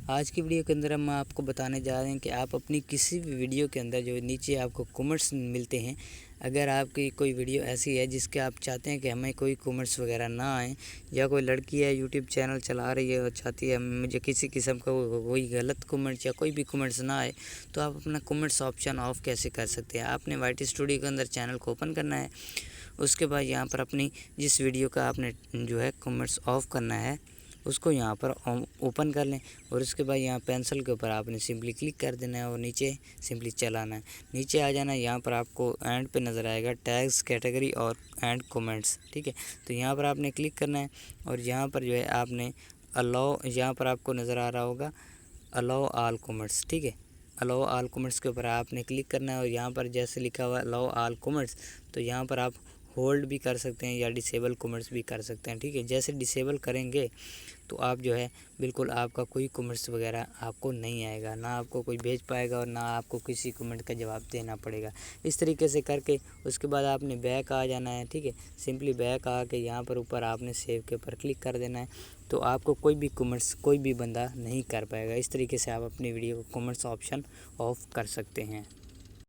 आज की वीडियो के अंदर हम आपको बताने जा रहे हैं कि आप अपनी किसी भी वीडियो के अंदर जो नीचे आपको कमेंट्स मिलते हैं, अगर आपकी कोई वीडियो ऐसी है जिसके आप चाहते हैं कि हमें कोई कमेंट्स वगैरह ना आए, या कोई लड़की है यूट्यूब चैनल चला रही है और चाहती है मुझे किसी किस्म का कोई गलत कमेंट्स या कोई भी कमेंट्स ना आए, तो आप अपना कमेंट्स ऑप्शन ऑफ कैसे कर सकते हैं। आपने वाईटी स्टूडियो के अंदर चैनल को ओपन करना है। उसके बाद यहाँ पर अपनी जिस वीडियो का आपने जो है कमेंट्स ऑफ करना है उसको यहाँ पर ओपन कर लें, और उसके बाद यहाँ पेंसिल के ऊपर आपने सिंपली क्लिक कर देना है और नीचे सिंपली चलाना है। नीचे आ जाना है, यहाँ पर आपको एंड पे नज़र आएगा टैग्स, कैटेगरी और एंड कमेंट्स। ठीक है, तो यहाँ पर आपने क्लिक करना है और यहाँ पर जो है आपने अलाउ, यहाँ पर आपको नज़र आ रहा होगा अलाउ आल कमेंट्स। ठीक है, अलाउ आल कमेंट्स के ऊपर आपने क्लिक करना है और यहाँ पर जैसे लिखा हुआ है अलाउ आल कमेंट्स, तो यहाँ पर आप होल्ड भी कर सकते हैं या डिसेबल कमेंट्स भी कर सकते हैं। ठीक है, जैसे डिसेबल करेंगे तो आप जो है बिल्कुल आपका कोई कमेंट्स वगैरह आपको नहीं आएगा, ना आपको कोई भेज पाएगा और ना आपको किसी कमेंट का जवाब देना पड़ेगा। इस तरीके से करके उसके बाद आपने बैक आ जाना है। ठीक है, सिंपली बैक आके यहाँ पर ऊपर आपने सेव के ऊपर क्लिक कर देना है, तो आपको कोई भी कमेंट्स कोई भी बंदा नहीं कर पाएगा। इस तरीके से आप अपनी वीडियो को कमेंट्स ऑप्शन ऑफ कर सकते हैं।